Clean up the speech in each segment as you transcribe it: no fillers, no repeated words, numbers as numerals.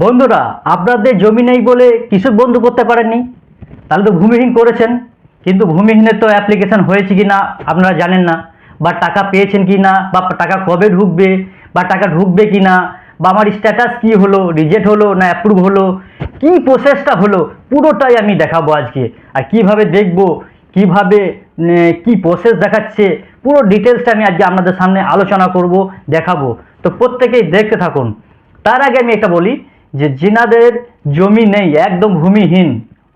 বন্ধুরা, আপনাদের জমি নেই বলে কৃষক বন্ধু করতে পারেননি, তাহলে তো ভূমিহীন করেছেন। কিন্তু ভূমিহীনের তো অ্যাপ্লিকেশন হয়েছে কি না আপনারা জানেন না, বা টাকা পেয়েছেন কি না, বা টাকা কবে ঢুকবে, বা টাকা ঢুকবে কি না, বা আমার স্ট্যাটাস কি হলো, রিজেক্ট হলো না অ্যাপ্রুভ হলো, কি প্রসেসটা হলো, পুরোটাই আমি দেখাবো আজকে। আর কিভাবে দেখব, কিভাবে কি প্রসেস দেখাচ্ছে, পুরো ডিটেলসটা আমি আজকে আপনাদের সামনে আলোচনা করব, দেখাবো। তো প্রত্যেকেই দেখতে থাকুন। তার আগে আমি একটা বলি যে যিনাদের জমি নেই, একদম ভূমিহীন,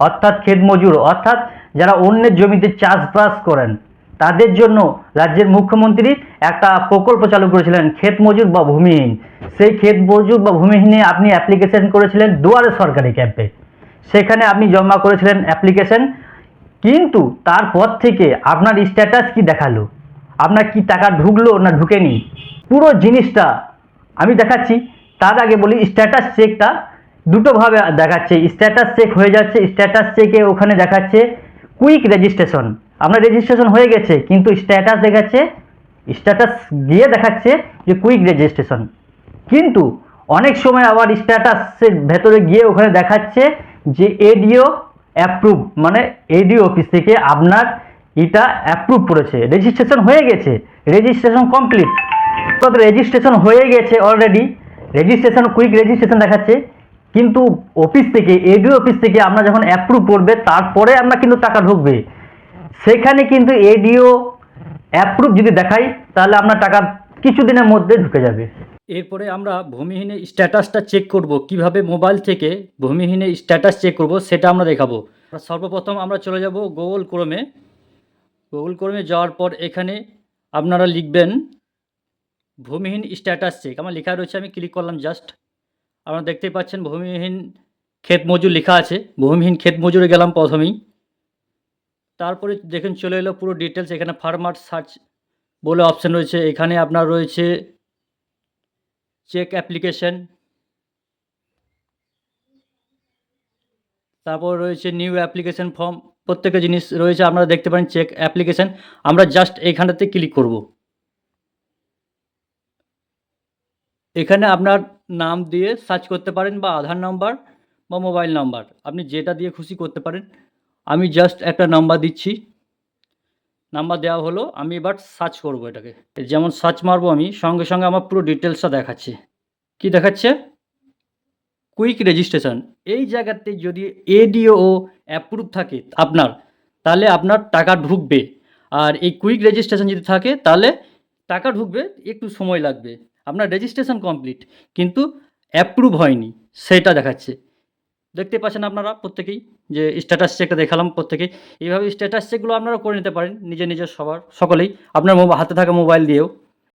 অর্থাৎ ক্ষেত মজুর, অর্থাৎ যারা অন্যের জমিতে চাষবাস করেন, তাদের জন্য রাজ্যের মুখ্যমন্ত্রী একটা প্রকল্প চালু করেছিলেন, ক্ষেত মজুর বা ভূমিহীন। সেই ক্ষেত মজুর বা ভূমিহীনে আপনি অ্যাপ্লিকেশন করেছিলেন দুয়ারে সরকারি ক্যাম্পে, সেখানে আপনি জমা করেছিলেন অ্যাপ্লিকেশন। কিন্তু তারপর থেকে আপনার স্ট্যাটাস কি দেখালো, আপনার কি টাকা ঢুকলো না ঢুকেনি, পুরো জিনিসটা আমি দেখাচ্ছি। তার আগে বলি, স্ট্যাটাস চেকটা দুটোভাবে দেখাচ্ছে। স্ট্যাটাস চেক হয়ে যাচ্ছে, স্ট্যাটাস চেকে ওখানে দেখাচ্ছে কুইক রেজিস্ট্রেশন, আপনার রেজিস্ট্রেশন হয়ে গেছে, কিন্তু স্ট্যাটাস দেখাচ্ছে, স্ট্যাটাস গিয়ে দেখাচ্ছে যে কুইক রেজিস্ট্রেশন। কিন্তু অনেক সময় আবার স্ট্যাটাসের ভেতরে গিয়ে ওখানে দেখাচ্ছে যে এডিও অ্যাপ্রুভ, মানে এডিও অফিস থেকে আপনার এটা অ্যাপ্রুভ করেছে, রেজিস্ট্রেশন হয়ে গেছে, রেজিস্ট্রেশন কমপ্লিট। তো রেজিস্ট্রেশন হয়ে গেছে অলরেডি, রেজিস্ট্রেশন কুইক রেজিস্ট্রেশন দেখাচ্ছে, কিন্তু অফিস থেকে, এডিও অফিস থেকে আমরা যখন অ্যাপ্রুভ করবে তারপরে আমরা কিন্তু টাকা ঢুকবে। সেখানে কিন্তু এডিও অ্যাপ্রুভ যদি দেখাই, তাহলে আপনার টাকা কিছুদিনের মধ্যে ঢুকে যাবে। এরপরে আমরা ভূমিহীনের স্ট্যাটাসটা চেক করব, কিভাবে মোবাইল থেকে ভূমিহীনের স্ট্যাটাস চেক করব সেটা আমরা দেখাবো। সর্বপ্রথম আমরা চলে যাব গুগল ক্রোমে। গুগল ক্রোমে যাওয়ার পর এখানে আপনারা লিখবেন ভূমিহীন স্ট্যাটাস চেক। আমার লেখা রয়েছে, আমি ক্লিক করলাম জাস্ট। আপনারা দেখতেই পাচ্ছেন ভূমিহীন ক্ষেত মজুর লেখা আছে। ভূমিহীন ক্ষেত মজুরে গেলাম প্রথমেই। তারপরে দেখুন চলে এলো পুরো ডিটেলস। এখানে ফার্মার সার্চ বলে অপশান রয়েছে, এখানে আপনার রয়েছে চেক অ্যাপ্লিকেশন, তারপর রয়েছে নিউ অ্যাপ্লিকেশন ফর্ম, প্রত্যেকটা জিনিস রয়েছে। আপনারা দেখতে পারেন চেক অ্যাপ্লিকেশন। আমরা জাস্ট এইখানটাতে ক্লিক করব। এখানে আপনার নাম দিয়ে সার্চ করতে পারেন, বা আধার নাম্বার বা মোবাইল নাম্বার, আপনি যেটা দিয়ে খুশি করতে পারেন। আমি জাস্ট একটা নাম্বার দিচ্ছি, নাম্বার দেওয়া হলো। আমি এবার সার্চ করব এটাকে। যেমন সার্চ মারবো আমি, সঙ্গে সঙ্গে আমার পুরো ডিটেলসটা দেখাচ্ছে। কি দেখাচ্ছে? Quick registration. এই জায়গাতে যদি এডিও অ্যাপ্রুভ থাকে আপনার, তাহলে আপনার টাকা ঢুকবে। আর এই কুইক রেজিস্ট্রেশন যদি থাকে, তাহলে টাকা ঢুকবে, একটু সময় লাগবে। আপনার রেজিস্ট্রেশন কমপ্লিট, কিন্তু অ্যাপ্রুভ হয়নি, সেটা দেখাচ্ছে। দেখতে পাচ্ছেন আপনারা প্রত্যেকেই যে স্ট্যাটাস চেকটা দেখালাম প্রত্যেকেই। এইভাবে স্ট্যাটাস চেকগুলো আপনারা করে নিতে পারেন নিজে নিজের, সকলেই আপনার হাতে থাকা মোবাইল দিয়েও।